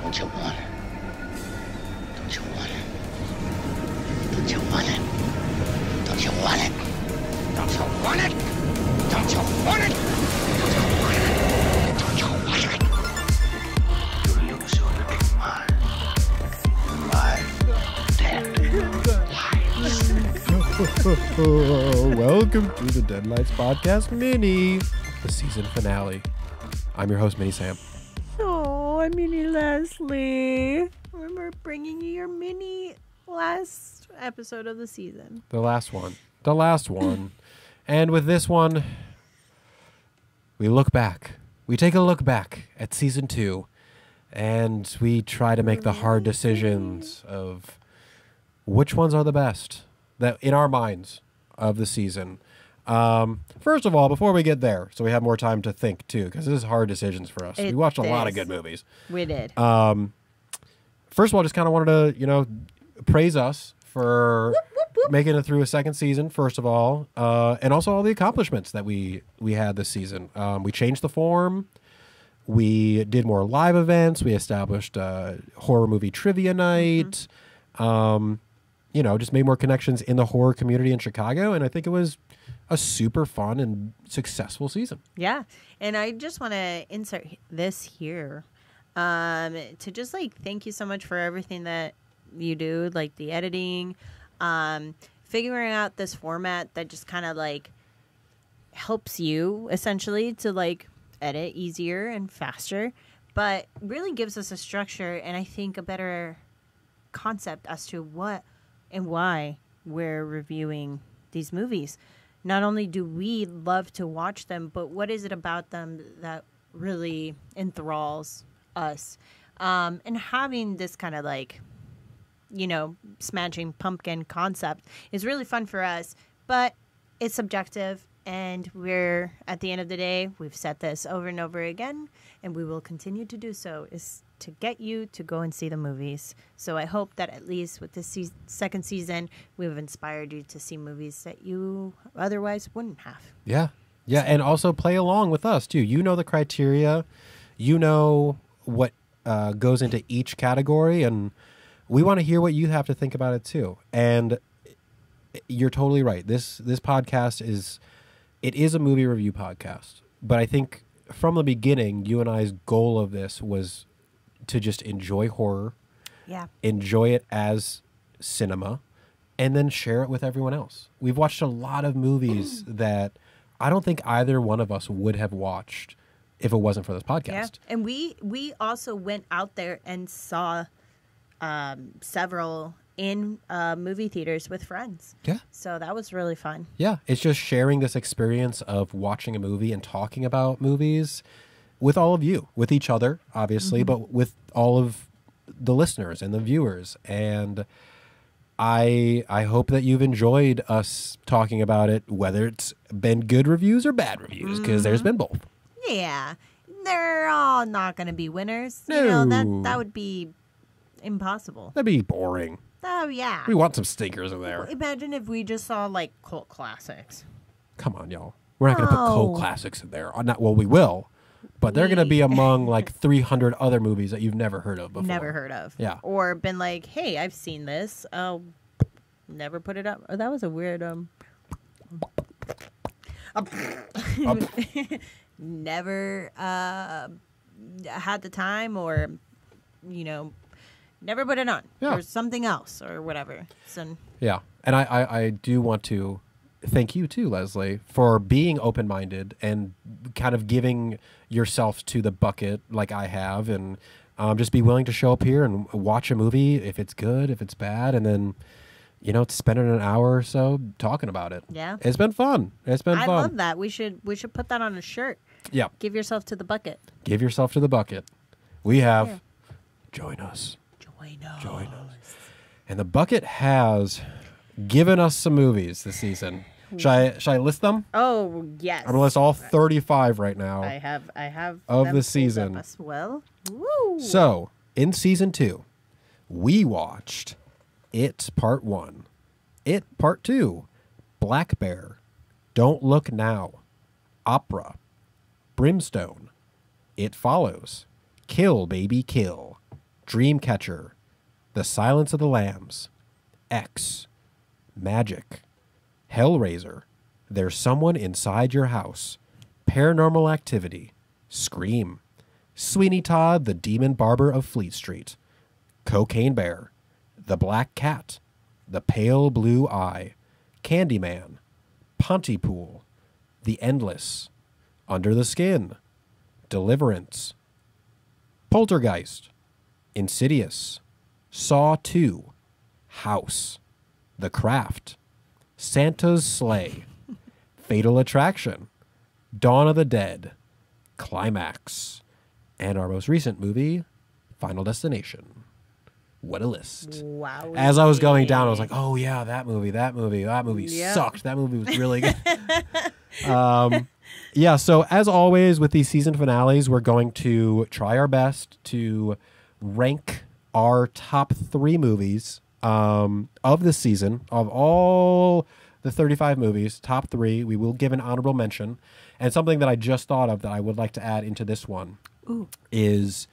Don't you want it? Don't you want it? Don't you want it? Don't you want it? Don't you want it? Don't you want it? Don't you want it? You lose your my deadlights. Welcome to the Deadlights podcast mini, the season finale. I'm your host, Mini Sam. Oh, I'm Mini Leslie. Remember bringing you your mini last episode of the season. The last one. And with this one, we look back. We take a look back at season 2, and we try to make the hard decisions of which ones are the best that in our minds of the season. First of all, before we get there, so we have more time to think too, because this is hard decisions for us. We watched a lot of good movies. We did. First of all, just kind of wanted to, praise us for making it through a second season, first of all, and also all the accomplishments that we had this season. We changed the form. We did more live events. We established a horror movie trivia night. Just made more connections in the horror community in Chicago, and I think it was a super fun and successful season. Yeah, and I just want to insert this here to just thank you so much for everything that you do, like the editing, figuring out this format that just kind of helps you essentially to edit easier and faster, but really gives us a structure and I think a better concept as to what and why we're reviewing these movies. Not only do we love to watch them, but what is it about them that really enthralls us? And having this kind of smashing pumpkin concept is really fun for us, but it's subjective. And we're, at the end of the day, we've said this over and over again, and we will continue to do so, is to get you to go and see the movies. So I hope that at least with this second season, we've inspired you to see movies that you otherwise wouldn't have. Yeah. Yeah, and also play along with us, too. You know the criteria. You know what goes into each category, and we want to hear what you have to think about it, too. And you're totally right. This podcast is a movie review podcast. But I think from the beginning, you and I's goal of this was to just enjoy horror, enjoy it as cinema, and then share it with everyone else. We've watched a lot of movies that I don't think either one of us would have watched if it wasn't for this podcast. Yeah. And we also went out there and saw several in movie theaters with friends. Yeah. So that was really fun. Yeah. It's just sharing this experience of watching a movie and talking about movies with all of you, with each other, obviously, but with all of the listeners and the viewers. And I hope that you've enjoyed us talking about it, whether it's been good reviews or bad reviews, because there's been both. Yeah. They're all not going to be winners. No. That would be impossible. That'd be boring. Oh, yeah. We want some stinkers in there. Imagine if we just saw, cult classics. Come on, y'all. We're not going to put cult classics in there. Well, we will. But they're going to be among 300 other movies that you've never heard of before. Never heard of. Yeah. Or been hey, I've seen this. Oh, never put it up. Oh, that was a weird never had the time or never put it on. Yeah. Or something else or whatever. So yeah. And I do want to thank you too, Leslie, for being open-minded and kind of giving yourself to the bucket like I have, and just be willing to show up here and watch a movie if it's good, if it's bad, and then spending an hour or so talking about it. Yeah, it's been fun. I love that. We should put that on a shirt. Yeah, give yourself to the bucket. Give yourself to the bucket. We have join us. Join us. And the bucket has given us some movies this season. Should I list them? Oh, yes. I'm going to list all 35 right now. I have of the season as well. Woo. So, in season 2, we watched It Part 1, It Part 2, Black Bear, Don't Look Now, Opera, Brimstone, It Follows, Kill Baby Kill, Dreamcatcher, The Silence of the Lambs, X, Magic, Hellraiser, There's Someone Inside Your House, Paranormal Activity, Scream, Sweeney Todd, the Demon Barber of Fleet Street, Cocaine Bear, The Black Cat, The Pale Blue Eye, Candyman, Pontypool, The Endless, Under the Skin, Deliverance, Poltergeist, Insidious, Saw 2, House, The Craft, Santa's Sleigh, Fatal Attraction, Dawn of the Dead, Climax, and our most recent movie, Final Destination. What a list. Wow. As I was going down, I was like, oh, yeah, that movie Yep. sucked. That movie was really good. Yeah, so as always with these season finales, we're going to try our best to rank our top 3 movies of this season. Of all the 35 movies, top 3, we will give an honorable mention. And something that I just thought of that I would like to add into this one is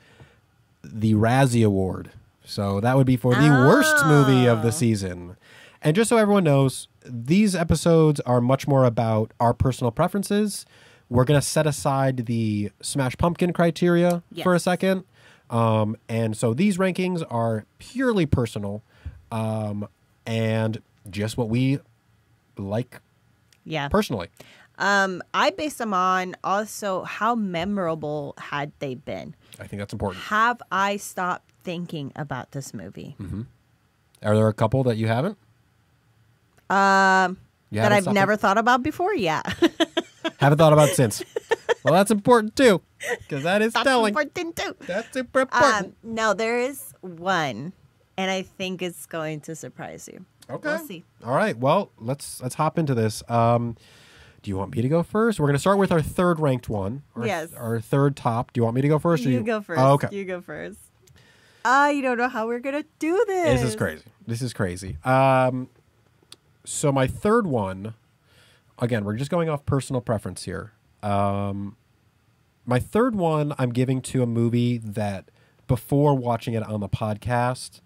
the Razzie Award. So that would be for the worst movie of the season. And just so everyone knows, these episodes are much more about our personal preferences. We're going to set aside the Smash Pumpkin criteria for a second. And so these rankings are purely personal and just what we like personally. I base them on also how memorable had they been. I think that's important. Have I stopped thinking about this movie? Mm-hmm. Are there a couple that you haven't? That I've never thought about before? Yeah. Haven't thought about since. Well, that's important too, because that is telling. That's important too. That's super important. No, there is one, and I think it's going to surprise you. Okay. We'll see. All right. Well, let's hop into this. Do you want me to go first? We're going to start with our third ranked one. Yes. Our third top. Do you want me to go first? You go first. Oh, okay. You go first. I don't know how we're going to do this. This is crazy. So my third one, again, we're just going off personal preference here. My third one I'm giving to a movie that before watching it on the podcast,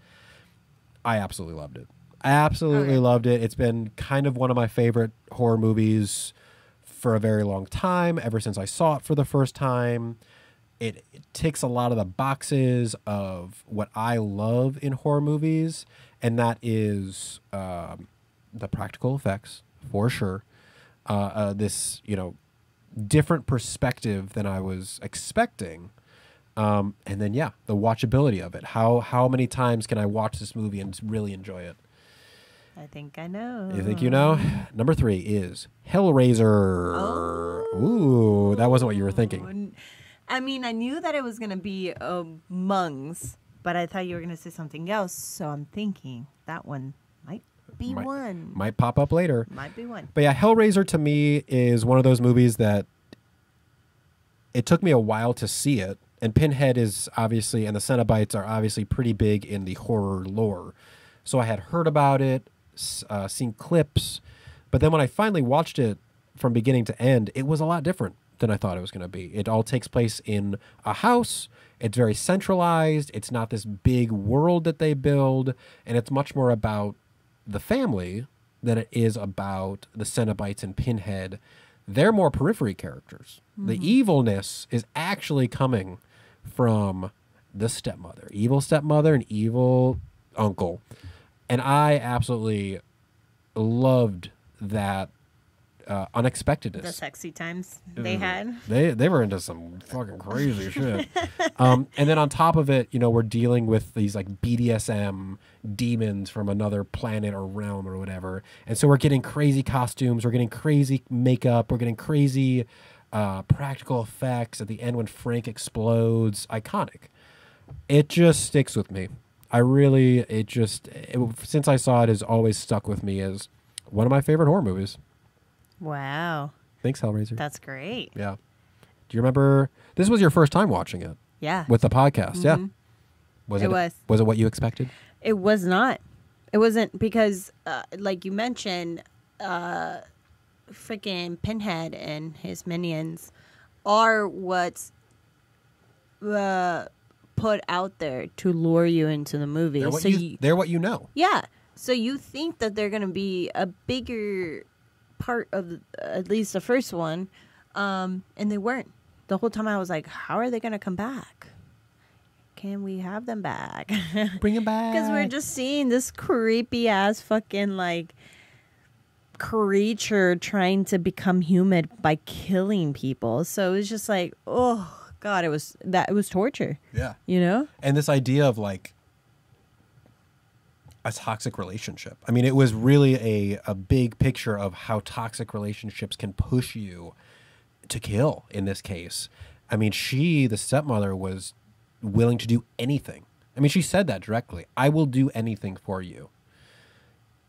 I absolutely loved it. Loved it. It's been kind of one of my favorite horror movies for a very long time, ever since I saw it for the first time. It ticks a lot of the boxes of what I love in horror movies, and that is the practical effects, for sure. This, different perspective than I was expecting. And then, the watchability of it. How many times can I watch this movie and really enjoy it? I think I know. You think you know? Number 3 is Hellraiser. Oh. Ooh, that wasn't what you were thinking. I mean, I knew that it was going to be Mungs, but I thought you were going to say something else. So I'm thinking that one might be one. Might pop up later. Might be one. But yeah, Hellraiser to me is one of those movies that it took me a while to see it. And Pinhead is obviously, and the Cenobites are obviously pretty big in the horror lore. So I had heard about it, seen clips, but then when I finally watched it from beginning to end, it was a lot different than I thought it was going to be. It all takes place in a house. It's very centralized. It's not this big world that they build, and it's much more about the family than it is about the Cenobites and Pinhead. They're more periphery characters. Mm-hmm. The evilness is actually coming from the stepmother, evil stepmother and evil uncle. And I absolutely loved that unexpectedness. The sexy times they had. They were into some fucking crazy shit. And then on top of it, we're dealing with these like BDSM demons from another planet or realm or whatever. And so we're getting crazy costumes. We're getting crazy makeup. We're getting crazy practical effects at the end when Frank explodes. Iconic. It just sticks with me. Since I saw it, has always stuck with me as one of my favorite horror movies. Wow. Thanks, Hellraiser. That's great. Yeah. Do you remember? This was your first time watching it. Yeah. With the podcast. Mm-hmm. Yeah. Was it what you expected? It was not. It wasn't because, like you mentioned, freaking Pinhead and his minions are what's put out there to lure you into the movie. They're what you know. Yeah. So you think that they're going to be a bigger part of at least the first one, and they weren't. The whole time I was like, how are they going to come back? Can we have them back? Bring them back. Because we're just seeing this creepy ass fucking like creature trying to become human by killing people. So it was just like, oh God, it was torture. Yeah. You know? And this idea of like a toxic relationship. I mean, it was really a big picture of how toxic relationships can push you to kill in this case. I mean, the stepmother, was willing to do anything. I mean, she said that directly. I will do anything for you.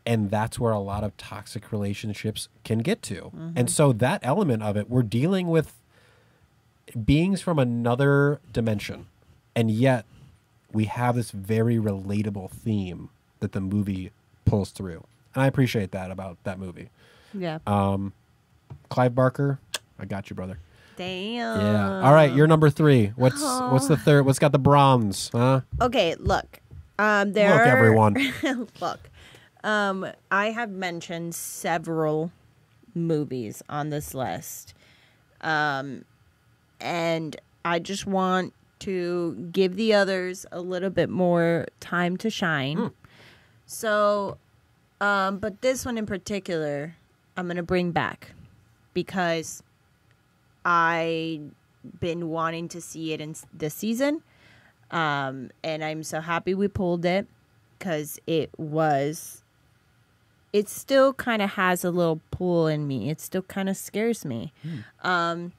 And that's where a lot of toxic relationships can get to. Mm-hmm. And so that element of it, we're dealing with beings from another dimension. And yet we have this very relatable theme that the movie pulls through. And I appreciate that about that movie. Yeah. Clive Barker, I got you, brother. Damn. Yeah. All right, you're number 3. What's the third? What's got the bronze? Huh? Okay, look. Look, everyone. Look. I have mentioned several movies on this list. And I just want to give the others a little bit more time to shine. So, but this one in particular, I'm going to bring back because I've been wanting to see it in this season. And I'm so happy we pulled it because it still kind of has a little pull in me. It still kind of scares me. And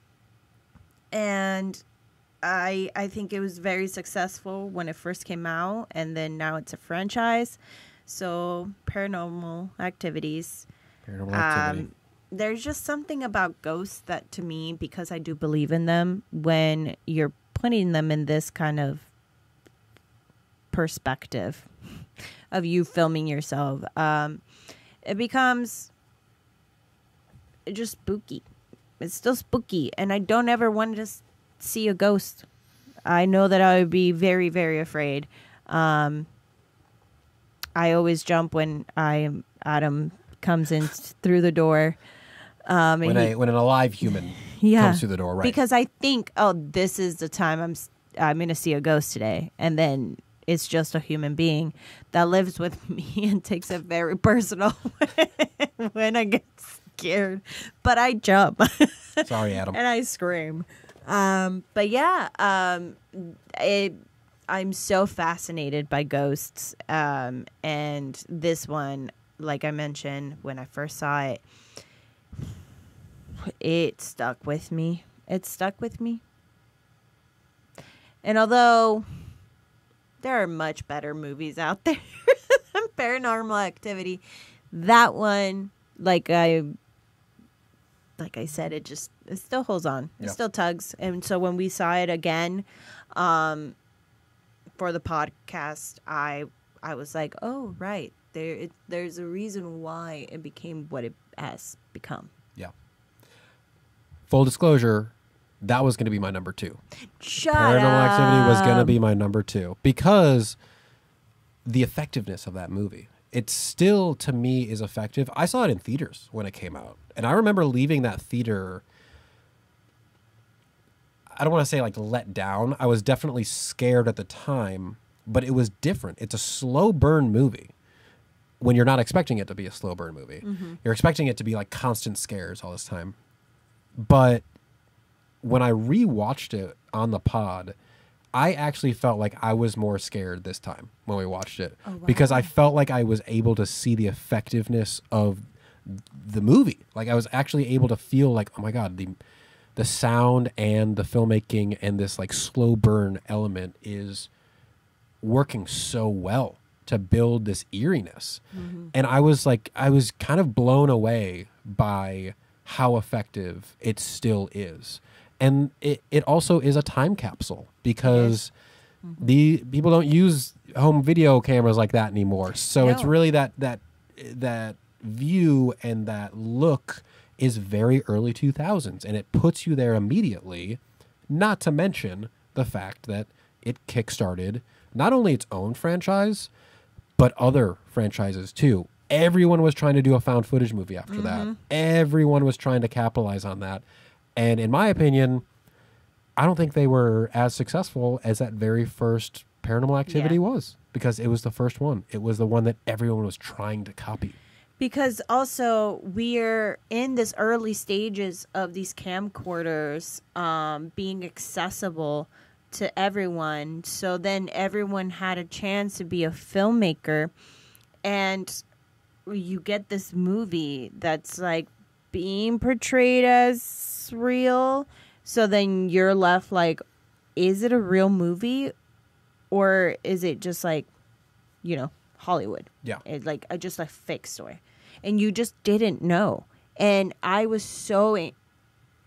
I think it was very successful when it first came out, and then now it's a franchise. So Paranormal Activities. There's just something about ghosts that, to me, because I do believe in them, when you're putting them in this kind of perspective of you filming yourself, it becomes just spooky. It's still spooky, and I don't ever want to see a ghost. I know that I would be very, very afraid. I always jump when Adam comes in through the door. When an alive human comes through the door, right? Because I think, oh, this is the time I'm going to see a ghost today, and then it's just a human being that lives with me and takes it very personal when I get scared. But I jump. Sorry, Adam. And I scream. But yeah, I'm so fascinated by ghosts. And this one, like I mentioned, when I first saw it, it stuck with me. It stuck with me. And although there are much better movies out there than Paranormal Activity, that one, like I said, it still holds on. It still tugs. And so when we saw it again for the podcast, I was like, oh, right. There's a reason why it became what it has become. Yeah. Full disclosure, that was going to be my number 2. Paranormal Activity was going to be my number 2 because the effectiveness of that movie. It still, to me, is effective. I saw it in theaters when it came out. And I remember leaving that theater, I don't want to say like let down. I was definitely scared at the time, but it was different. It's a slow burn movie when you're not expecting it to be a slow burn movie. Mm-hmm. You're expecting it to be like constant scares all this time. But when I rewatched it on the pod, I actually felt like I was more scared this time when we watched it. Oh, wow. Because I felt like I was able to see the effectiveness of the movie. Like I was actually able to feel like, oh my God, the sound and the filmmaking and this like slow burn element is working so well to build this eeriness. Mm-hmm. And I was kind of blown away by how effective it still is. And it also is a time capsule because the people don't use home video cameras like that anymore. So it's really that view and that look is very early 2000s, and it puts you there immediately, not to mention the fact that it kickstarted not only its own franchise, but other franchises too. Everyone was trying to do a found footage movie after that. Everyone was trying to capitalize on that. And in my opinion, I don't think they were as successful as that very first Paranormal Activity was, because it was the first one. It was the one that everyone was trying to copy. Because also we're in this early stages of these camcorders being accessible to everyone. So then everyone had a chance to be a filmmaker, and you get this movie that's like being portrayed as real. So then you're left like, is it a real movie, or is it just like, you know, Hollywood? Yeah. It's like just a fake story. And you just didn't know. And I was so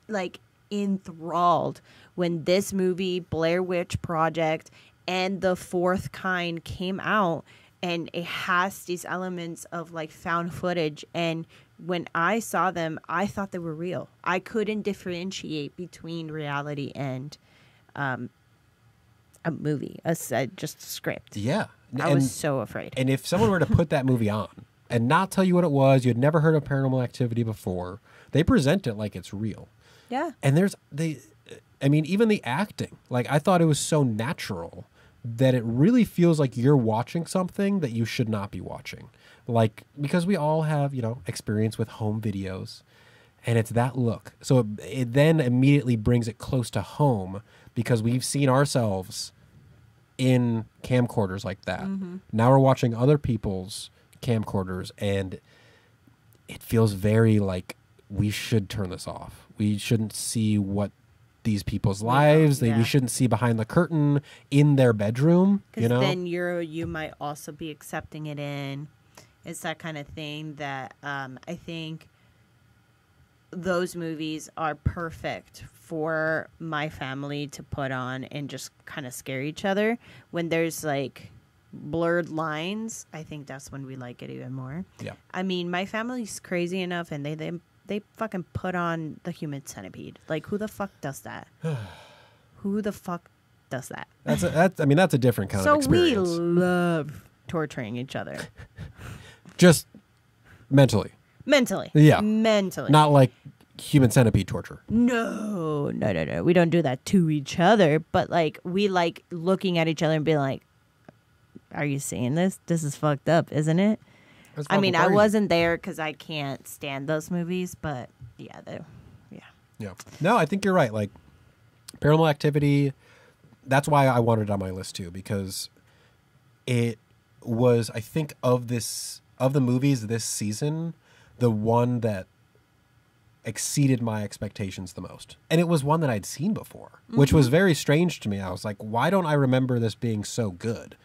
like enthralled when this movie, Blair Witch Project, and The Fourth Kind came out, and it has these elements of like found footage. And when I saw them, I thought they were real. I couldn't differentiate between reality and a movie, just a script. Yeah. I was so afraid. And if someone were to put that movie on and not tell you what it was, you had never heard of Paranormal Activity before, they present it like it's real. Yeah. And even the acting, like I thought it was so natural that it really feels like you're watching something that you should not be watching. Like, because we all have, you know, experience with home videos, and it's that look. So it then immediately brings it close to home because we've seen ourselves in camcorders like that. Now we're watching other people's camcorders, and it feels very like we should turn this off. We shouldn't see what these people's lives, we shouldn't see behind the curtain in their bedroom, you know? Then you might also be accepting it in. It's that kind of thing that I think those movies are perfect for my family to put on and just kind of scare each other. When there's like blurred lines, I think that's when we like it even more. Yeah. I mean, my family's crazy enough, and they fucking put on the Human Centipede. Like, who the fuck does that? Who the fuck does that? That's a different kind of experience. So we love torturing each other. Just mentally. Yeah. Mentally. Not like Human Centipede torture. No. We don't do that to each other, but like we like looking at each other and being like, are you seeing this? This is fucked up, isn't it? I mean, I wasn't there because I can't stand those movies, but yeah. No, I think you're right. Like, Paranormal Activity, that's why I wanted it on my list too, because it was, I think, of the movies this season, the one that exceeded my expectations the most. And it was one that I'd seen before, which was very strange to me. I was like, why don't I remember this being so good?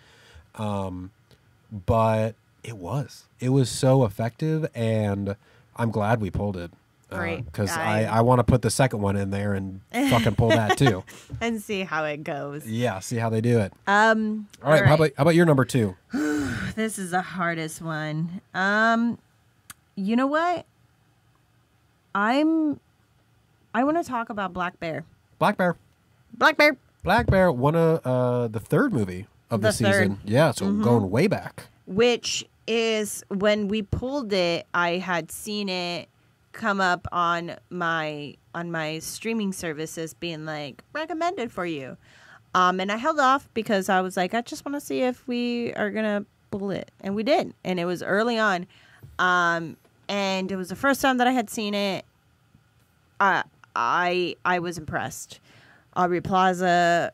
But it was so effective, and I'm glad we pulled it. Right. Because I want to put the second one in there and fucking pull that too. And see how it goes. Yeah, see how they do it. All right. How about your number 2? This is the hardest one. You know what? I want to talk about Black Bear. Black Bear, one of the third movie of the season. Yeah, so going way back. Which is, when we pulled it, I had seen it come up on my streaming services being like recommended for you. And I held off because I was like, I just want to see if we are going to pull it. And we did. And it was early on. And it was the first time that I had seen it. I was impressed. Aubrey Plaza's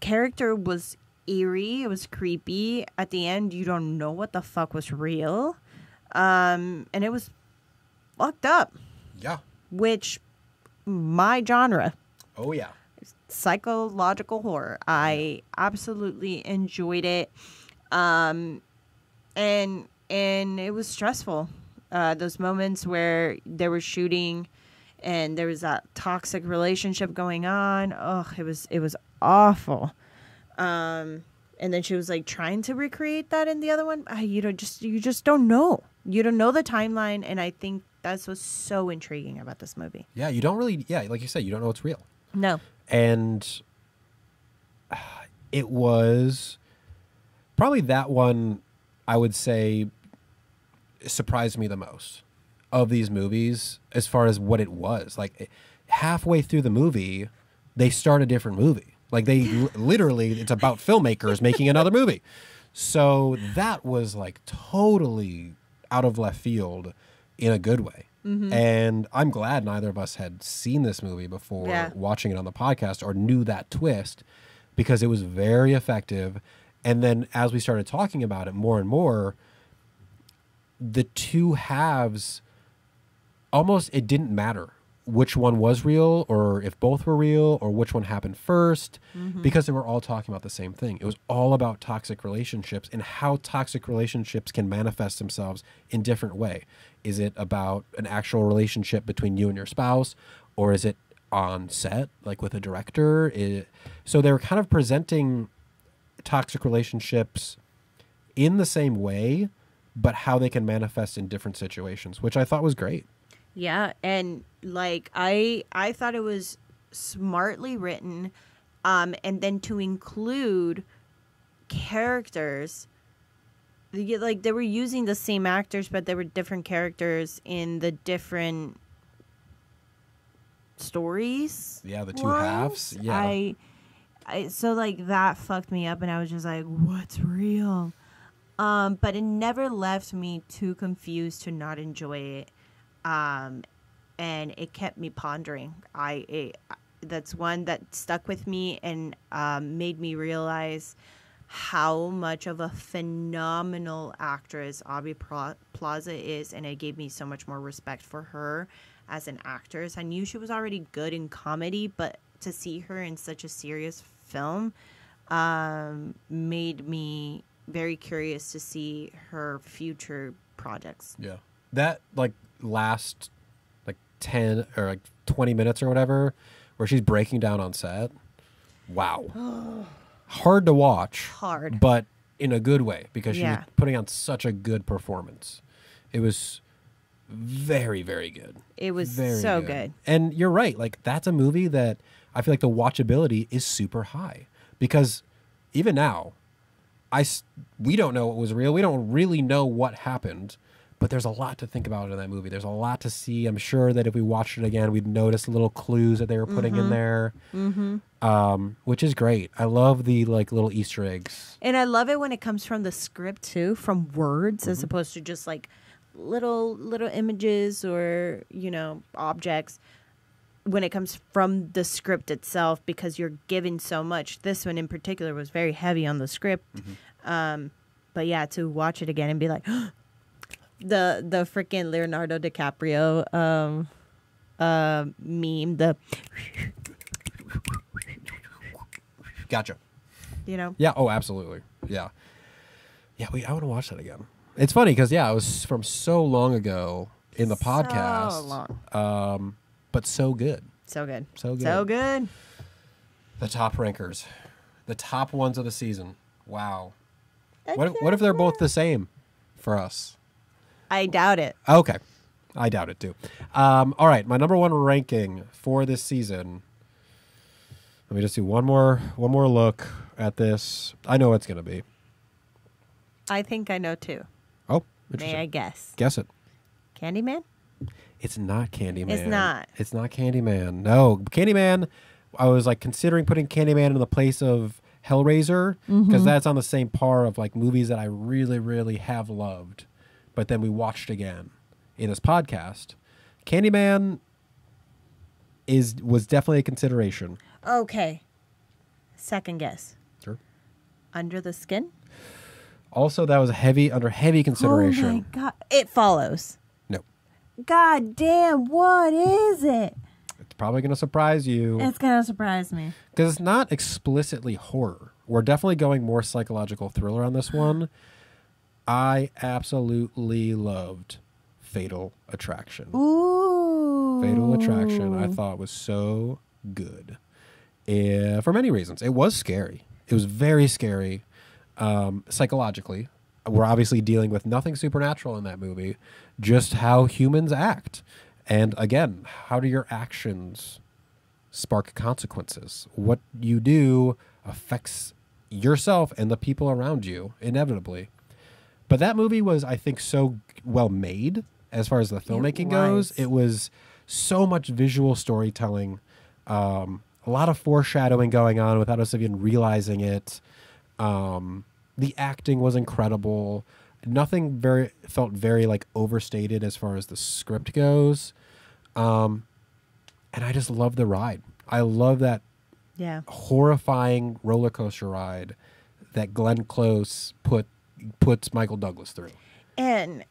character was eerie. It was creepy. At the end, you don't know what the fuck was real. And it was fucked up. Yeah. Which, my genre. Oh, yeah. Psychological horror. I absolutely enjoyed it. And it was stressful. Those moments where they were shooting and there was that toxic relationship going on. Oh, it was awful. And then she was like trying to recreate that in the other one. You just don't know. You don't know the timeline, and I think that's what's so intriguing about this movie. Yeah, you don't really. Yeah, like you said, you don't know it's real. No. And it was probably that one, I would say, surprised me the most of these movies as far as what it was. Like, halfway through the movie, they start a different movie. Like, they literally, it's about filmmakers making another movie. So that was like totally out of left field in a good way. And I'm glad neither of us had seen this movie before watching it on the podcast or knew that twist, because it was very effective. And then as we started talking about it more and more, the two halves, almost, it didn't matter which one was real or if both were real or which one happened first, because they were all talking about the same thing. It was all about toxic relationships and how toxic relationships can manifest themselves in different way. Is it about an actual relationship between you and your spouse, or is it on set, like with a director? So they were kind of presenting toxic relationships in the same way, but how they can manifest in different situations, which I thought was great. Yeah, and like I thought it was smartly written, and then to include characters, like they were using the same actors, but they were different characters in the different stories. Yeah, the two halves. Yeah, I so like that fucked me up, and I was just like, "What's real?" But it never left me too confused to not enjoy it. And it kept me pondering. That's one that stuck with me and made me realize how much of a phenomenal actress Aubrey Plaza is, and it gave me so much more respect for her as an actress. I knew she was already good in comedy, but to see her in such a serious film made me very curious to see her future projects. Yeah, that like last like 10 or like 20 minutes or whatever where she's breaking down on set, wow. Hard to watch, but in a good way, because she was putting on such a good performance. It was very, very good. It was so good. And you're right, like that's a movie that I feel like the watchability is super high, because even now we don't know what was real. We don't really know what happened. But there's a lot to think about in that movie. There's a lot to see. I'm sure that if we watched it again, we'd notice little clues that they were putting in there, which is great. I love the like little Easter eggs. And I love it when it comes from the script too, from words, as opposed to just like little images or, you know, objects. When it comes from the script itself, because you're given so much. This one in particular was very heavy on the script. But yeah, to watch it again and be like, the freaking Leonardo DiCaprio meme, the gotcha. You know? Yeah. Oh, absolutely. Yeah. Yeah. I want to watch that again. It's funny because it was from so long ago in the podcast. So long. But so good. So good. So good. So good. The top rankers, the top ones of the season. Wow. What if they're both the same for us? I doubt it. Okay. I doubt it too. All right. My number one ranking for this season. Let me just do one more look at this. I know what it's going to be. I think I know too. Oh, interesting. May I guess? Guess it. Candyman? It's not Candyman. It's not. It's not Candyman. No. Candyman, I was like considering putting Candyman in the place of Hellraiser, because that's on the same par of like movies that I really, really have loved. But then we watched again in this podcast. Candyman was definitely a consideration. Okay. Second guess. Sure. Under the Skin? Also, that was under heavy consideration. Oh my God. It Follows. No. God damn, what is it? It's probably going to surprise you. It's going to surprise me. Because it's not explicitly horror. We're definitely going more psychological thriller on this one. I absolutely loved Fatal Attraction. Ooh. Fatal Attraction, I thought was so good. For many reasons. It was scary. It was very scary psychologically. We're obviously dealing with nothing supernatural in that movie, just how humans act. And again, how do your actions spark consequences? What you do affects yourself and the people around you, inevitably. But that movie was, I think, so well made as far as the filmmaking goes. It was so much visual storytelling, a lot of foreshadowing going on without us even realizing it. The acting was incredible. Nothing felt very like overstated as far as the script goes. And I just love the ride. I love that horrifying roller coaster ride that Glenn Close puts Michael Douglas through. And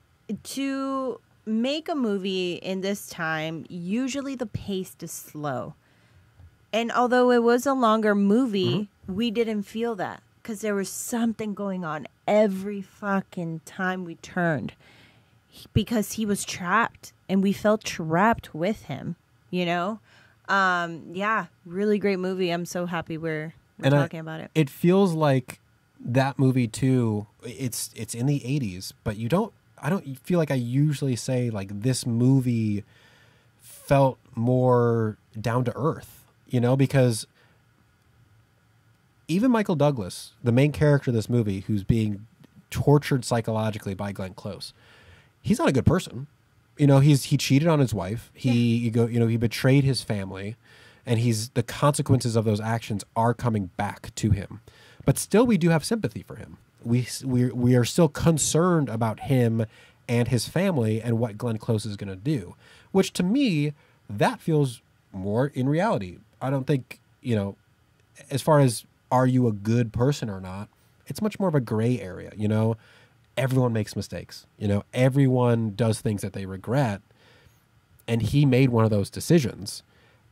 to make a movie in this time, usually the pace is slow. And although it was a longer movie, we didn't feel that because there was something going on every fucking time we turned, because he was trapped and we felt trapped with him, you know? Yeah, really great movie. I'm so happy we're talking about it. It feels like that movie too. It's in the 80s, but I don't feel like I usually say like this movie felt more down to earth, you know, because even Michael Douglas, the main character of this movie, who's being tortured psychologically by Glenn Close, he's not a good person. You know, he cheated on his wife. He betrayed his family, and the consequences of those actions are coming back to him. But still, we do have sympathy for him. We are still concerned about him and his family and what Glenn Close is going to do, which to me, that feels more in reality. I don't think, you know, as far as are you a good person or not, it's much more of a gray area, you know. Everyone makes mistakes, you know, everyone does things that they regret, and he made one of those decisions.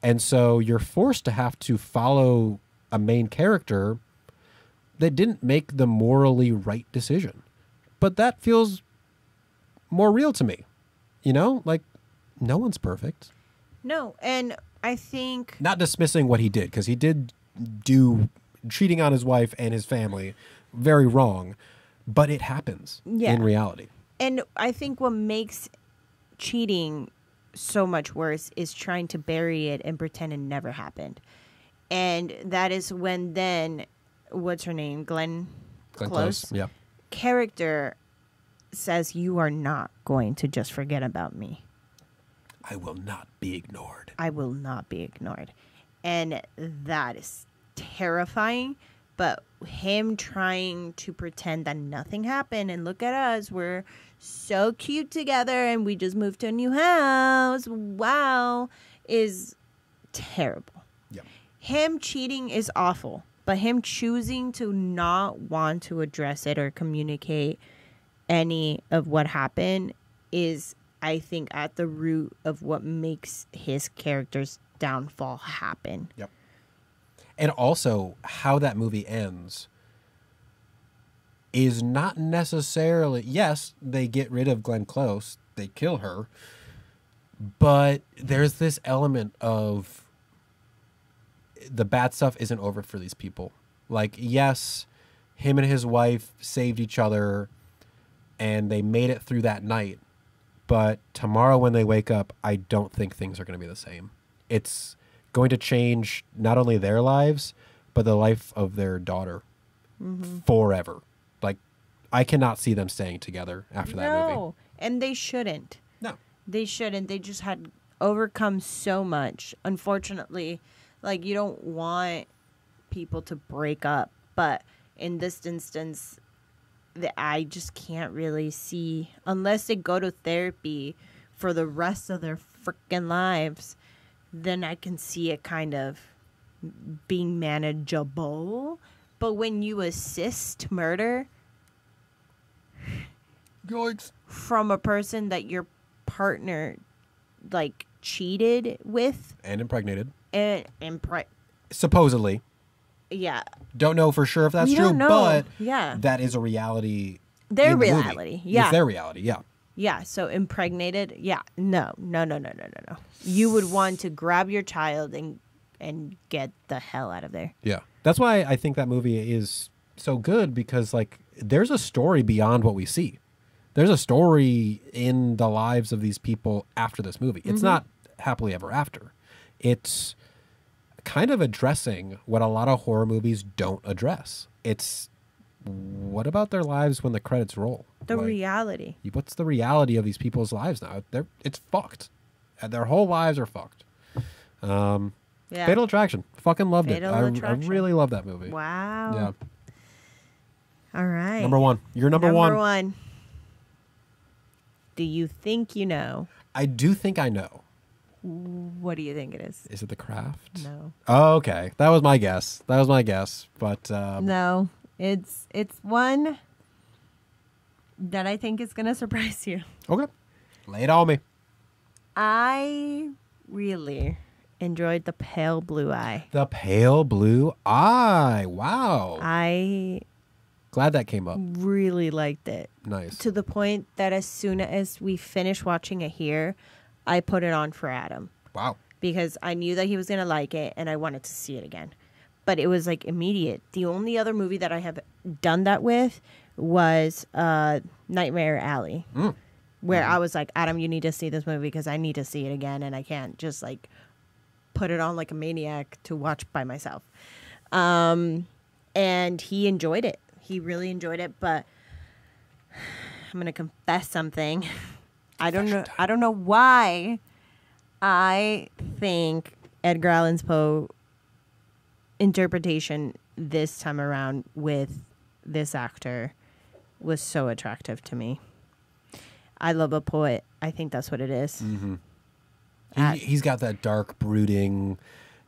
And so you're forced to have to follow a main character that didn't make the morally right decision. But that feels more real to me, you know, like no one's perfect. No, and I think... Not dismissing what he did, because he did do cheating on his wife and his family very wrong, but it happens in reality. And I think what makes cheating so much worse is trying to bury it and pretend it never happened. And that is when then, what's her name? Glenn Close? Yeah. Character says, you are not going to just forget about me. I will not be ignored. I will not be ignored. And that is terrifying. But him trying to pretend that nothing happened and look at us, we're so cute together and we just moved to a new house. Wow, is terrible. Yep. Him cheating is awful, but him choosing to not want to address it or communicate any of what happened is, I think, at the root of what makes his character's downfall happen. Yep. And also, how that movie ends is not necessarily... Yes, they get rid of Glenn Close. They kill her. But there's this element of the bad stuff isn't over for these people. Like, yes, him and his wife saved each other, and they made it through that night. But tomorrow when they wake up, I don't think things are going to be the same. It's going to change not only their lives, but the life of their daughter forever. Like, I cannot see them staying together after that movie. No, and they shouldn't. No. They shouldn't. They just had overcome so much. Unfortunately, like, you don't want people to break up, but in this instance, I just can't really see, unless they go to therapy for the rest of their freaking lives, then I can see it kind of being manageable. But when you assist murder Yikes. from a person that your partner, like, cheated with And impregnated. and Supposedly. yeah, Don't know for sure if that's We true, don't know. but Yeah. that is a reality. Their in the movie. reality. Yeah. It's their reality, yeah. yeah, so impregnated, yeah, no. You would want to grab your child and get the hell out of there. Yeah. That's why I think that movie is so good, because, like, there's a story beyond what we see. There's a story in the lives of these people after this movie. It's not happily ever after. It's kind of addressing what a lot of horror movies don't address. It's what about their lives when the credits roll? The reality. What's the reality of these people's lives now? It's fucked. Their whole lives are fucked. Yeah. Fatal Attraction. Fucking loved Fatal it. I Attraction. really love that movie. Wow. Yeah. All right. Number one. You're number one. Number one. Do you think you know? I do think I know. What do you think it is? Is it The Craft? No. Oh, okay. That was my guess. But No. It's one that I think is going to surprise you. okay. Lay it on me. I really enjoyed The Pale Blue Eye. The Pale Blue Eye. Wow. I Glad that came up. really liked it. Nice. To the point that as soon as we finished watching it here, I put it on for Adam. Wow. Because I knew that he was going to like it and I wanted to see it again. But it was like immediate. The only other movie that I have done that with was Nightmare Alley. Where I was like, Adam, you need to see this movie because I need to see it again and I can't just like put it on like a maniac to watch by myself. And he enjoyed it. He really enjoyed it, but I'm going to confess something. I don't know why I think Edgar Allan Poe interpretation this time around with this actor was so attractive to me. I love a poet. I think that's what it is. Mm-hmm. He's got that dark, brooding,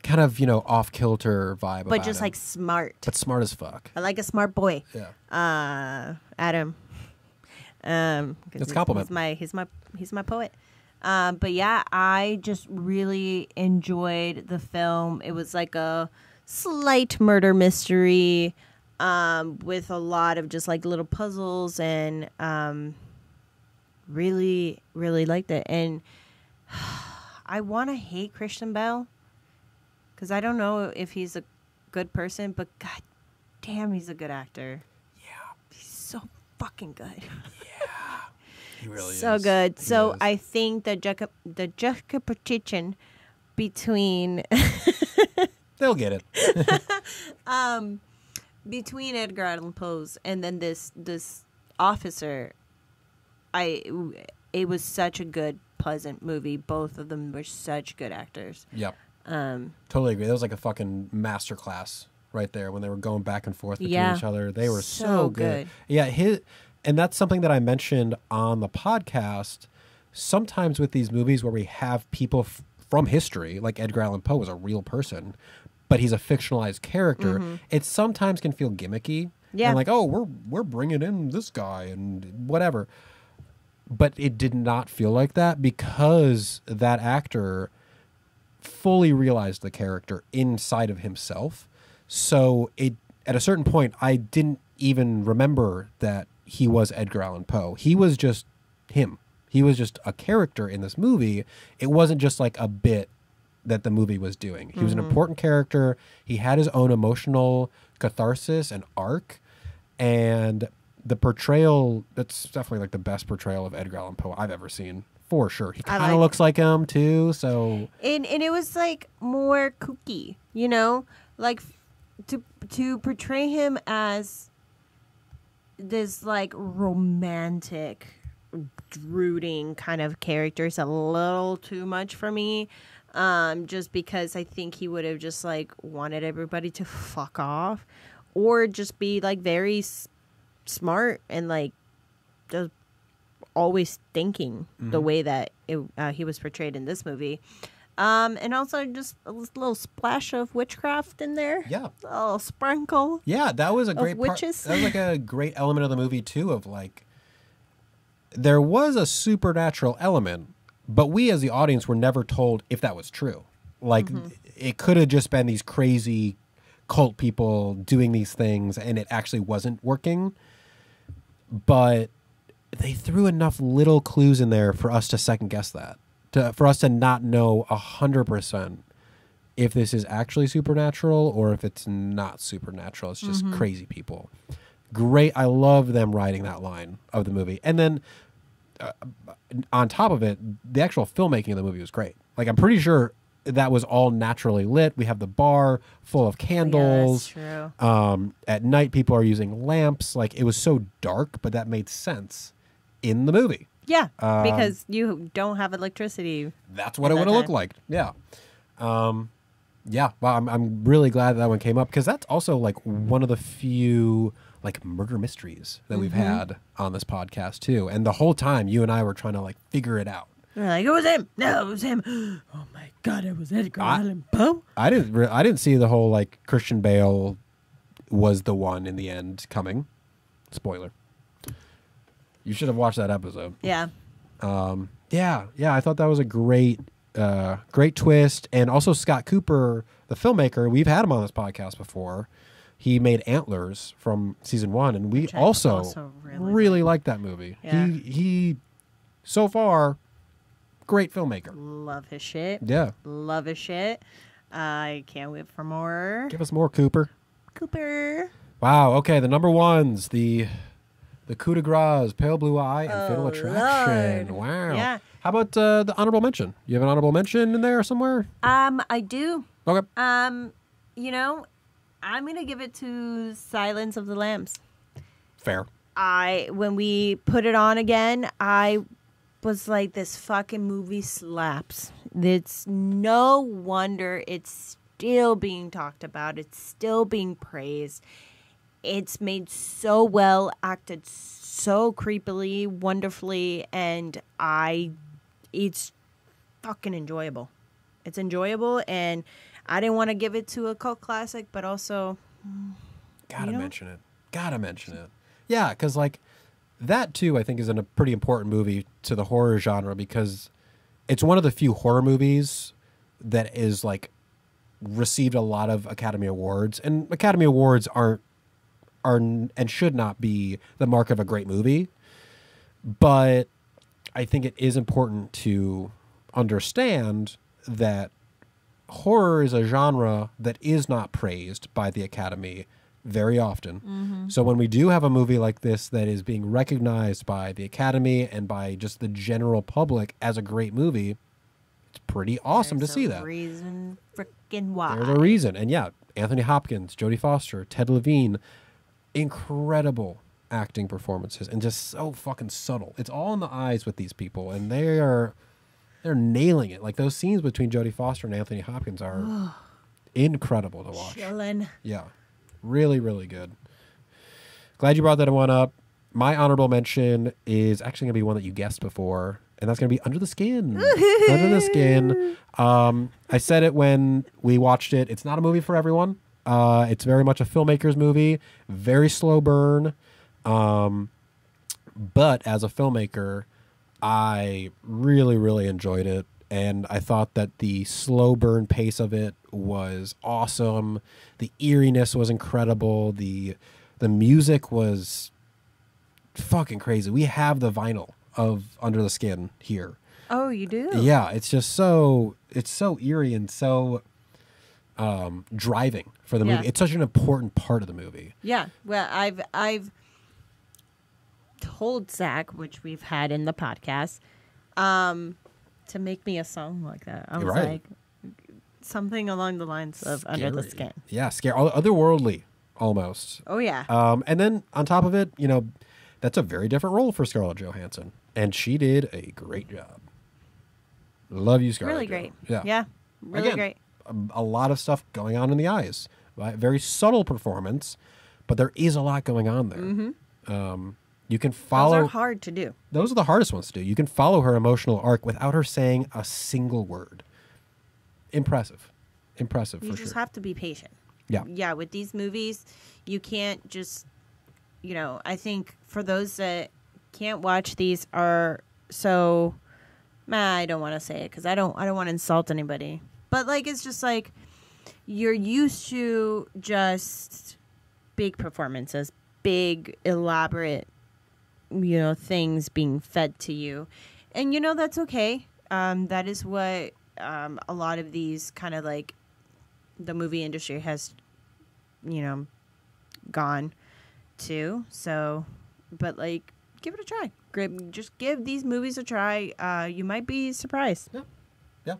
kind of, off-kilter vibe But about just him. like smart. But smart as fuck. I like a smart boy. Yeah. Adam. That's a compliment. He's my poet. But yeah, I just really enjoyed the film. It was like a slight murder mystery with a lot of just like little puzzles and really, really liked it. And I want to hate Christian Bale because I don't know if he's a good person, but god damn, he's a good actor. Yeah. He's so fucking good. He really So is. good. He So is. I think the juxtaposition between They'll get it. between Edgar Allan Poe's and then this officer, it was such a good, pleasant movie. Both of them were such good actors. Yep. Totally agree. That was like a fucking masterclass right there when they were going back and forth between each other. They were so good. Yeah, and that's something that I mentioned on the podcast. Sometimes with these movies where we have people from history, like Edgar Allan Poe was a real person, but he's a fictionalized character, it sometimes can feel gimmicky. Yeah. And like, oh, we're bringing in this guy and whatever. But it did not feel like that because that actor fully realized the character inside of himself. So at a certain point, I didn't even remember that he was Edgar Allan Poe. He was just him. He was just a character in this movie. It wasn't just like a bit that the movie was doing. He was an important character. He had his own emotional catharsis and arc. And the portrayal, that's definitely like the best portrayal of Edgar Allan Poe I've ever seen. For sure. He kind of looks like him too, so... And it was like more kooky, like to portray him as this like romantic, brooding kind of character is a little too much for me. Just because I think he would have just like wanted everybody to fuck off, or just be like very smart and like just always thinking the way that he was portrayed in this movie. And also just a little splash of witchcraft in there. Yeah. A little sprinkle. Yeah, that was a great part. Witches. That was like a great element of the movie too, of like there was a supernatural element, but we as the audience were never told if that was true. Like it could have just been these crazy cult people doing these things and it actually wasn't working. But they threw enough little clues in there for us to second guess that. For us to not know 100% if this is actually supernatural or if it's not supernatural. It's just crazy people. Great. I love them writing that line of the movie. And then on top of it, the actual filmmaking of the movie was great. Like, I'm pretty sure that was all naturally lit. We have the bar full of candles. Yeah, that's true. At night, people are using lamps. Like, it was so dark, but that made sense in the movie. Yeah, because you don't have electricity. That's what it would have looked like. Yeah. Yeah. Well, I'm really glad that one came up because that's also like one of the few like murder mysteries that we've had on this podcast too. And the whole time you and I were trying to like figure it out. We're like, it was him. No, it was him. Oh my God, it was Edgar Allan Poe. I didn't see the whole like Christian Bale was the one in the end coming. Spoiler. You should have watched that episode. Yeah. Yeah. I thought that was a great twist. And also Scott Cooper, the filmmaker, we've had him on this podcast before. He made Antlers from season 1, and we also really liked that movie. Yeah. He so far, great filmmaker. Love his shit. Yeah. Love his shit. I can't wait for more. Give us more, Cooper. Cooper. Wow. Okay, the number ones, the coup de grace, Pale Blue Eye, and Fatal Attraction. Lord. Wow. Yeah. How about the honorable mention? You have an honorable mention in there somewhere? I do. Okay. You know, I'm gonna give it to Silence of the Lambs. Fair. When we put it on again, I was like, this fucking movie slaps. It's no wonder it's still being talked about. It's still being praised. It's made so well, acted so creepily, wonderfully, and it's fucking enjoyable. It's enjoyable, and I didn't want to give it to a cult classic, but also Gotta mention it. Yeah, because like that too, I think is a pretty important movie to the horror genre because it's one of the few horror movies that is like received a lot of Academy Awards, and Academy Awards are and should not be the mark of a great movie, but I think it is important to understand that horror is a genre that is not praised by the Academy very often. So when we do have a movie like this that is being recognized by the Academy and by just the general public as a great movie, it's pretty awesome to see that. Reason freaking why. There's a reason. And yeah, Anthony Hopkins, Jodie Foster, Ted Levine, incredible acting performances and just so fucking subtle. It's all in the eyes with these people, and they're nailing it. Like those scenes between Jodie Foster and Anthony Hopkins are incredible to watch. Chillin'. Yeah. Really, really good. Glad you brought that one up. My honorable mention is actually going to be one that you guessed before, and that's going to be Under the Skin. Under the Skin. I said it when we watched it. It's not a movie for everyone. It's very much a filmmaker's movie. Very slow burn. But as a filmmaker, I really, really enjoyed it. And I thought that the slow burn pace of it was awesome. The eeriness was incredible. The music was fucking crazy. We have the vinyl of Under the Skin here. Oh, you do? Yeah, it's just so eerie and so driving for the movie. It's such an important part of the movie. Yeah. Well, I've told Zach, which we've had in the podcast, to make me a song like that. I was like, something along the lines of Scary. Under the Skin. Yeah, scary, otherworldly almost. Oh yeah. And then on top of it, that's a very different role for Scarlett Johansson, and she did a great job. Love you, Scarlett. Really great. Yeah. Really Again, great. A lot of stuff going on in the eyes. Right? Very subtle performance, but there is a lot going on there. You can follow. Those are hard to do. Those are the hardest ones to do. You can follow her emotional arc without her saying a single word. Impressive You for sure. just have to be patient. Yeah. Yeah, with these movies, you can't just, I think for those that can't watch these are so, I don't want to say it because I don't want to insult anybody. But like, it's just like, you're used to just big performances, big, elaborate, things being fed to you. And, that's okay. That is what a lot of these kind of like the movie industry has, gone to. So, but like, give it a try. Just give these movies a try. You might be surprised. Yeah.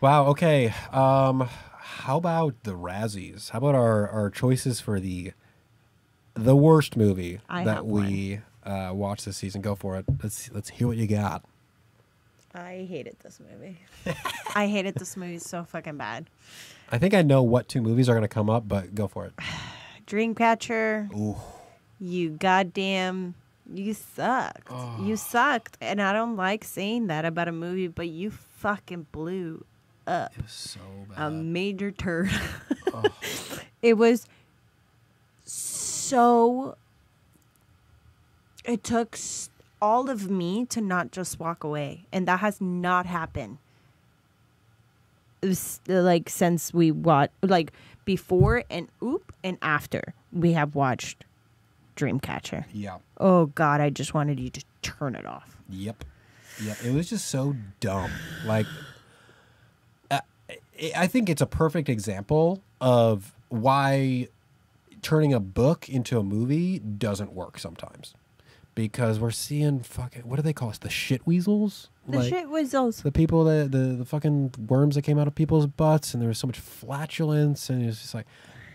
Wow. Okay. How about the Razzies? How about our choices for the worst movie I that have we watched this season? Go for it. Let's hear what you got. I hated this movie. I hated this movie so fucking bad. I think I know what 2 movies are going to come up, but go for it. Dreamcatcher. Ooh. You sucked. You sucked. And I don't like saying that about a movie, but you fucking blew up. It was so A bad. major turd. Oh. It was so. It took all of me to not just walk away, and that has not happened. It was, like, since we watched, like, before and after we have watched Dreamcatcher. Yeah. Oh God, I just wanted you to turn it off. Yep. It was just so dumb. Like, I think it's a perfect example of why turning a book into a movie doesn't work sometimes. Because we're seeing fucking, what do they call us? The shit weasels? The shit weasels. The people that, the fucking worms that came out of people's butts, and there was so much flatulence, and it's just like,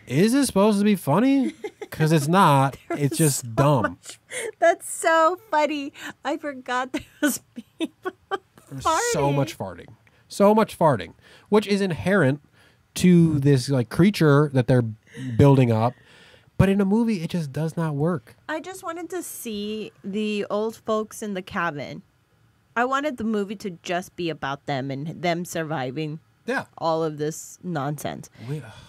is this supposed to be funny? Because it's not. It's just dumb. That's so funny. I forgot there was people There's farting. so much farting. So much farting. Which is inherent to this like creature that they're building up. But in a movie, it just does not work. I just wanted to see the old folks in the cabin. I wanted the movie to just be about them and them surviving Yeah. all of this nonsense.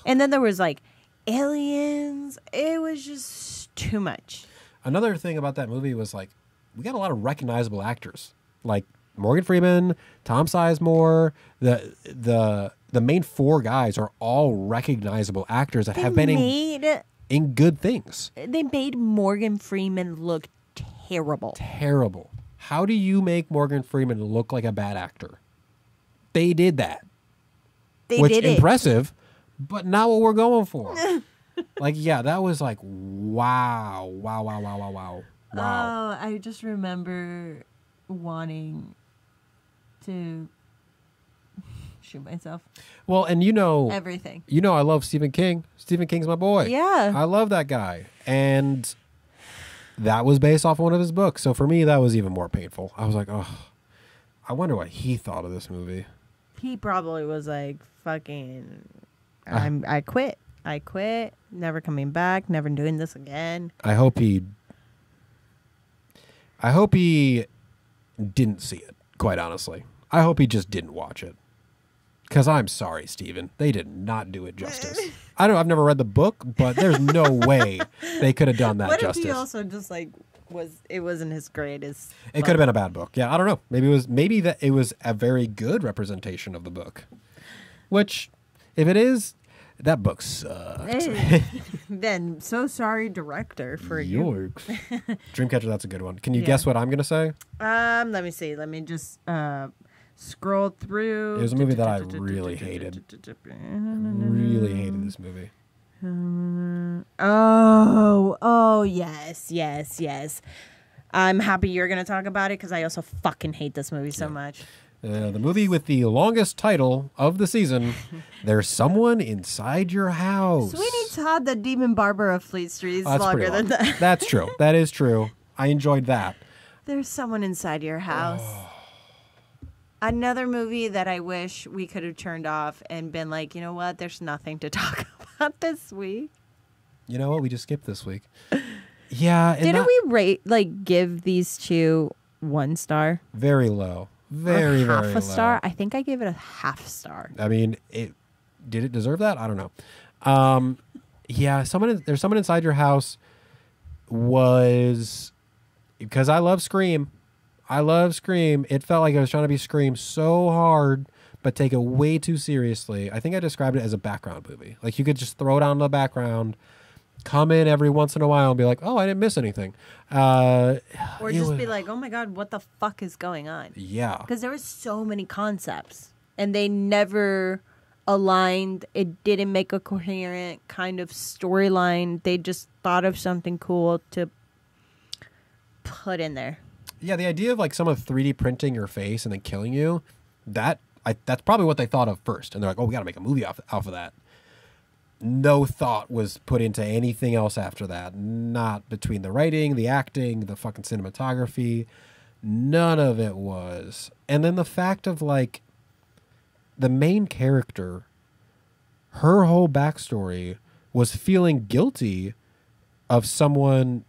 And then there was like aliens. It was just too much. Another thing about that movie was like, we got a lot of recognizable actors. Like Morgan Freeman, Tom Sizemore, the main 4 guys are all recognizable actors that have been in good things. They made Morgan Freeman look terrible. Terrible. How do you make Morgan Freeman look like a bad actor? They did that. They did it. Impressive, but not what we're going for. Like, yeah, that was like, wow. Oh, I just remember wanting to shoot myself. Well, and Everything. I love Stephen King. Stephen King's my boy. Yeah. I love that guy. And that was based off one of his books. So for me, that was even more painful. I was like, oh, I wonder what he thought of this movie. He probably was like, fucking, I quit. I quit. Never coming back. Never doing this again. I hope he didn't see it, quite honestly. I hope he just didn't watch it. Because I'm sorry, Steven. They did not do it justice. I've never read the book, but there's no way they could have done that What justice. if he also just like it wasn't his greatest? It could have been a bad book. Yeah, I don't know. Maybe that it was a very good representation of the book. Which, if it is, that book sucked. Then so sorry, director, for you. Yorks. Dreamcatcher, that's a good one. Can you guess what I'm gonna say? Let me see. Let me just scroll through. It was a movie that I really hated. Really hated this movie. Oh, yes. I'm happy you're going to talk about it because I also fucking hate this movie so much. The movie with the longest title of the season, There's Someone Inside Your House. Sweeney Todd, the Demon Barber of Fleet Street, is That's longer pretty than long. that. That's true. That is true. I enjoyed that. There's someone inside your house. Another movie that I wish we could have turned off and been like, you know what? There's nothing to talk about this week. You know what? We just skipped this week. Yeah. Didn't we give these 2 1 star? Very low. Very, very low. Half a star? I think I gave it a half star. I mean, did it deserve that? I don't know. Yeah, There's Someone Inside Your House was, because I love Scream. It felt like I was trying to be Scream so hard, but take it way too seriously. I think I described it as a background movie. Like, you could just throw it on in the background, come in every once in a while and be like, oh, I didn't miss anything. Or just be like, oh my God, what the fuck is going on? Yeah. Because there were so many concepts and they never aligned. It didn't make a coherent kind of storyline. They just thought of something cool to put in there. Yeah, the idea of like someone 3D printing your face and then killing you, that That's probably what they thought of first. And they're like, oh, we got to make a movie off of that. No thought was put into anything else after that. Not between the writing, the acting, the fucking cinematography. None of it was. And then the fact of, like, the main character, her whole backstory was feeling guilty of someone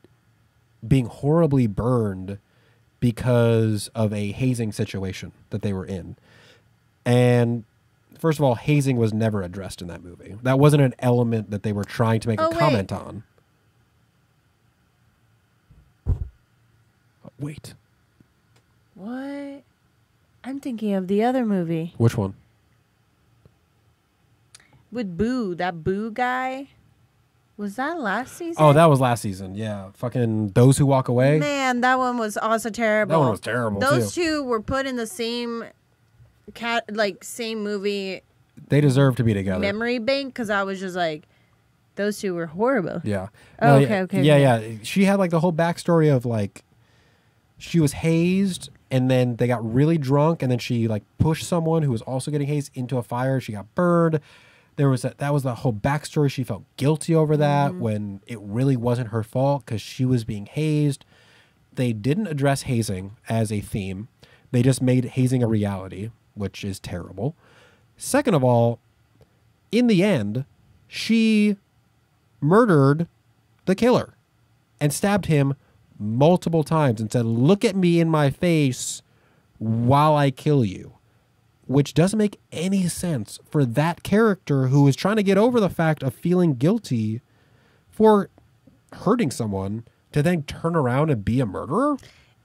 being horribly burned because of a hazing situation that they were in. And first of all, hazing was never addressed in that movie. That wasn't an element that they were trying to make a comment on. Wait. What? I'm thinking of the other movie. Which one? With Boo, that Boo guy. Was that last season? Oh, that was last season. Yeah. Fucking Those Who Walk Away. Man, that one was also terrible. That one was terrible, Those two were put in the same same movie. They deserve to be together. Memory bank, because I was just like, those two were horrible. Yeah. Oh, No, okay. Yeah. She had like the whole backstory of like, she was hazed and then they got really drunk and then she like pushed someone who was also getting hazed into a fire. She got burned. That was the whole backstory. She felt guilty over that when it really wasn't her fault because she was being hazed. They didn't address hazing as a theme. They just made hazing a reality, which is terrible. Second of all, in the end, she murdered the killer and stabbed him multiple times and said, "Look at me in my face while I kill you," which doesn't make any sense for that character who is trying to get over the fact of feeling guilty for hurting someone to then turn around and be a murderer.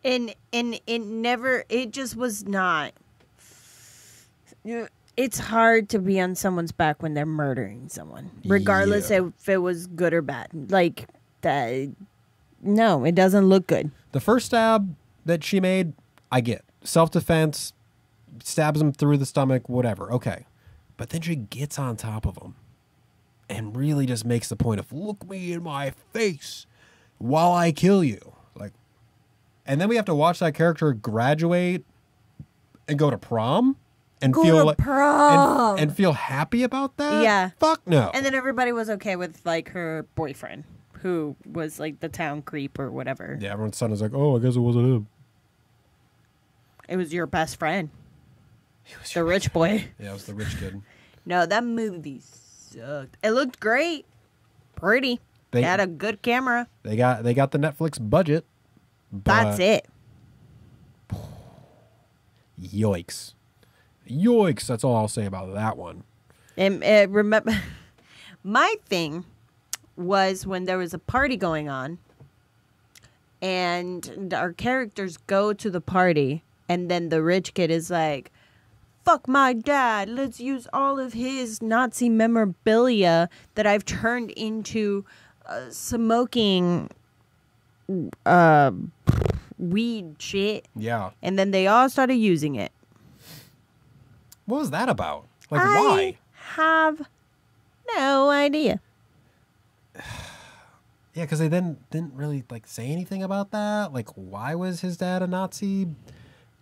And it just was not. It's hard to be on someone's back when they're murdering someone, regardless if it was good or bad. Like that. No, it doesn't look good. The first stab that she made, I get. Self-defense, stabs him through the stomach, whatever. Okay. But then she gets on top of him and really just makes the point of, look me in my face while I kill you. Like, and then we have to watch that character graduate and go to prom and and feel happy about that. Yeah. Fuck no. And then everybody was okay with like her boyfriend, who was like the town creep or whatever. Yeah, everyone's son was like, oh, I guess it wasn't him. It was your best friend. The rich boy. Yeah, it was the rich kid. No, that movie sucked. It looked great. Pretty. They had a good camera. They got the Netflix budget. That's it. Yikes. Yoicks. That's all I'll say about that one. And remember, my thing was when there was a party going on and our characters go to the party and then the rich kid is like, fuck my dad, let's use all of his Nazi memorabilia that I've turned into smoking weed shit. Yeah. And then they all started using it. What was that about? Like, why? I have no idea. Yeah, because they then didn't really like say anything about that. Like, why was his dad a Nazi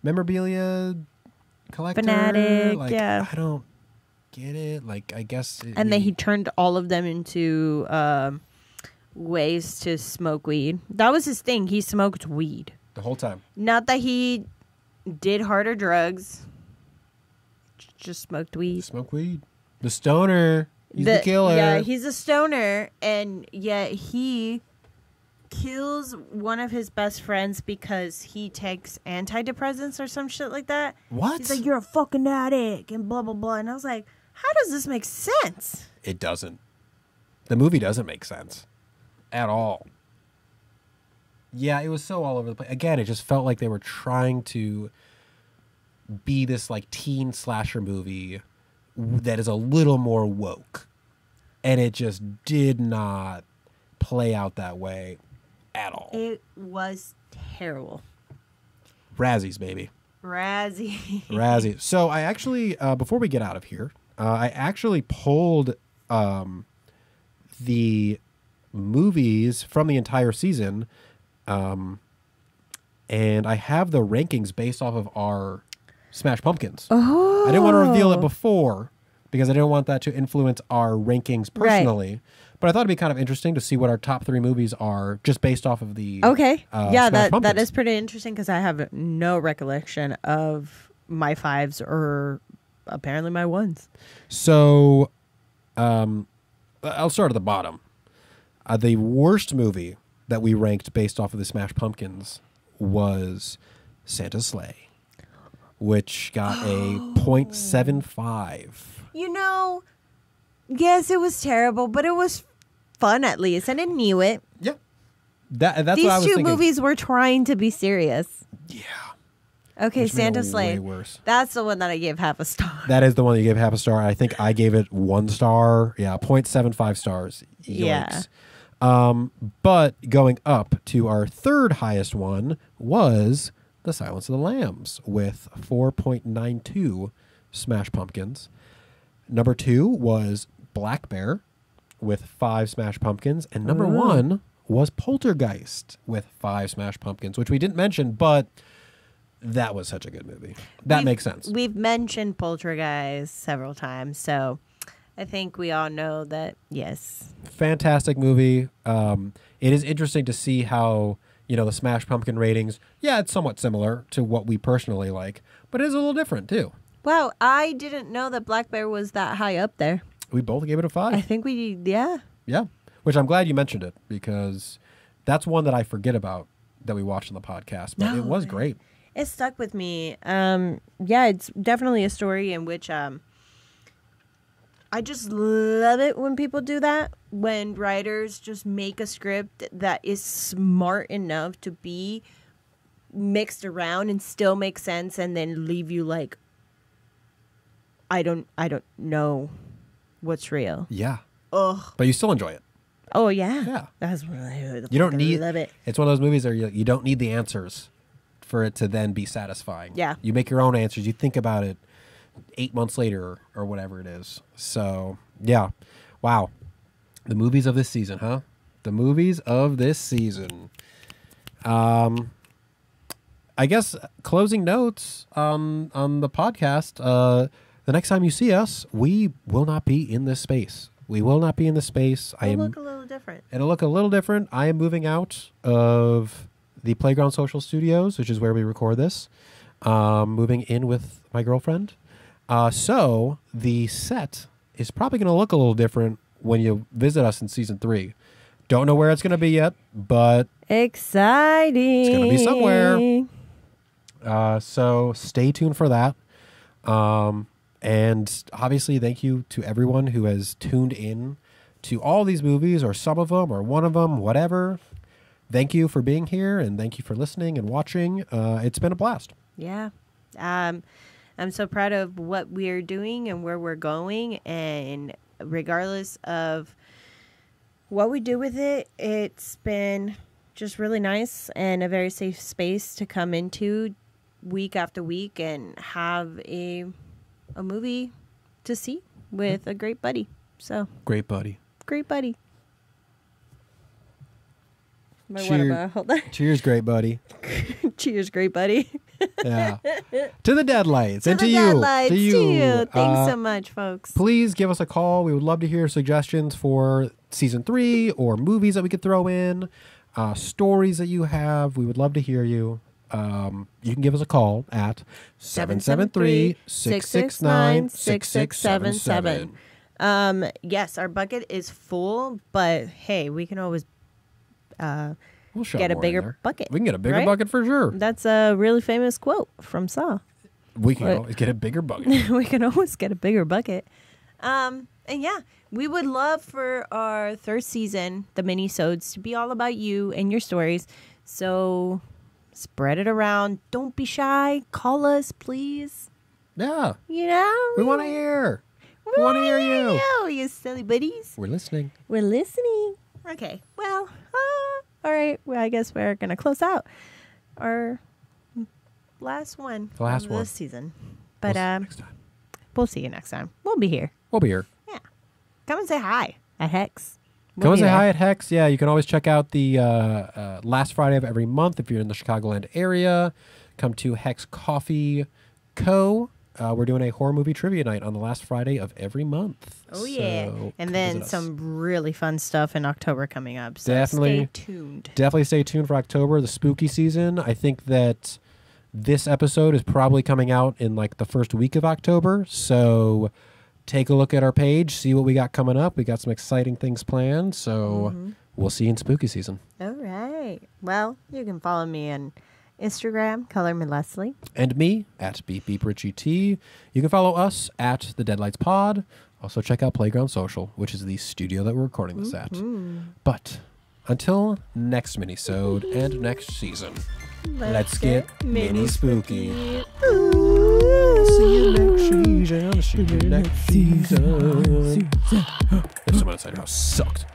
memorabilia collector? Fanatic, like, yeah. I don't get it. Like, I guess. And then he turned all of them into ways to smoke weed. That was his thing. He smoked weed. The whole time. Not that he did harder drugs. Just smoked weed. Smoke weed. The stoner. He's the killer. Yeah, he's a stoner, and yet he kills one of his best friends because he takes antidepressants or some shit like that. What? He's like, you're a fucking addict, and blah, blah, blah. And I was like, how does this make sense? It doesn't. The movie doesn't make sense at all. Yeah, it was so all over the place. Again, it just felt like they were trying to be this like teen slasher movie that is a little more woke, and it just did not play out that way at all. It was terrible. Razzies, baby. Razzie. So I actually, before we get out of here, I actually pulled the movies from the entire season, and I have the rankings based off of our Smash Pumpkins. Oh. I didn't want to reveal it before because I didn't want that to influence our rankings personally. Right. But I thought it'd be kind of interesting to see what our top 3 movies are just based off of the yeah, Smash Pumpkins. that is pretty interesting because I have no recollection of my 5s or apparently my 1s. So I'll start at the bottom. The worst movie that we ranked based off of the Smash Pumpkins was Santa's Sleigh, which got a 0.75. You know, yes, it was terrible, but it was fun at least, and I knew it. Yeah. That's These what I was two thinking. movies were trying to be serious. Yeah. Okay, Which made Santa it Sleigh. way worse. That's the one that I gave half a star. That is the one that you gave half a star. I think I gave it 1 star. Yeah, 0.75 stars. Yikes. Yeah. But going up to our 3rd highest one was The Silence of the Lambs with 4.92 Smash Pumpkins. Number 2 was Black Bear with 5 Smash Pumpkins. And number 1 was Poltergeist with 5 Smash Pumpkins, which we didn't mention, but that was such a good movie. That makes sense. We've mentioned Poltergeist several times, so I think we all know that, yes. Fantastic movie. It is interesting to see how, the Smash Pumpkin ratings, yeah, it's somewhat similar to what we personally like, but it is a little different too. Wow, I didn't know that Black Bear was that high up there. We both gave it a 5. I think yeah. Yeah, which I'm glad you mentioned it because that's one that I forget about that we watched on the podcast, but it was great. It stuck with me. Yeah, it's definitely a story in which I just love it when people do that. When writers just make a script that is smart enough to be mixed around and still make sense and then leave you like, I don't know what's real. Yeah. Ugh. But you still enjoy it. Oh, yeah. Yeah. That's really You don't need love it. It's one of those movies where you don't need the answers for it to then be satisfying. Yeah. You make your own answers. You think about it 8 months later or whatever it is. So, yeah. Wow. The movies of this season, huh? The movies of this season. I guess closing notes on the podcast. The next time you see us, we will not be in this space. We will not be in this space. It'll look a little different. It'll look a little different. I am moving out of the Playground Social Studios, which is where we record this. Moving in with my girlfriend. So the set is probably going to look a little different when you visit us in season 3. Don't know where it's going to be yet, but exciting. It's going to be somewhere. So stay tuned for that. And obviously, thank you to everyone who has tuned in to all these movies, or some of them, or one of them, whatever. Thank you for being here, and thank you for listening and watching. It's been a blast. Yeah. I'm so proud of what we're doing and where we're going. And regardless of what we do with it, it's been just really nice and a very safe space to come into week after week and have a movie to see with a great buddy. So Great buddy. great buddy. My Cheer- water bottle. Hold on. Cheers, great buddy. Cheers, great buddy. Yeah. To the Deadlights. And to you. Deadlights, To you. Thanks so much, folks. Please give us a call. We would love to hear suggestions for season 3 or movies that we could throw in, stories that you have. We would love to hear you. You can give us a call at 773-669-6677. Yes, our bucket is full, but hey, we can always We'll shove get a more in bigger there. bucket. We can get a bigger right? bucket for sure. That's a really famous quote from Saw. We can Right. always get a bigger bucket. We can always get a bigger bucket. And yeah, we would love for our 3rd season, the Minisodes, to be all about you and your stories. So spread it around. Don't be shy. Call us, please. Yeah. You know? We want to hear. We want to hear you. You silly buddies. We're listening. We're listening. Okay. Well, all right. Well, I guess we're going to close out our last one The last of one. this season. But We'll see you next time. we'll see you next time. We'll be here. We'll be here. Yeah. Come and say hi at Hex. Come and say hi at Hex. Yeah, you can always check out the last Friday of every month if you're in the Chicagoland area. Come to Hex Coffee Co. We're doing a horror movie trivia night on the last Friday of every month. Oh, yeah. So And come then visit us. some really fun stuff in October coming up. So Definitely. stay tuned. Definitely stay tuned for October, the spooky season. I think that this episode is probably coming out in like the first week of October. So take a look at our page, see what we got coming up. We got some exciting things planned. So we'll see you in spooky season. All right. Well, you can follow me on Instagram, Color Me Leslie. And me at Beep Beep Richie T. You can follow us at the Deadlights Pod. Also check out Playground Social, which is the studio that we're recording this at. But until next minisode and next season, let's get mini spooky. See you next season. See you next season. If someone inside your house sucked.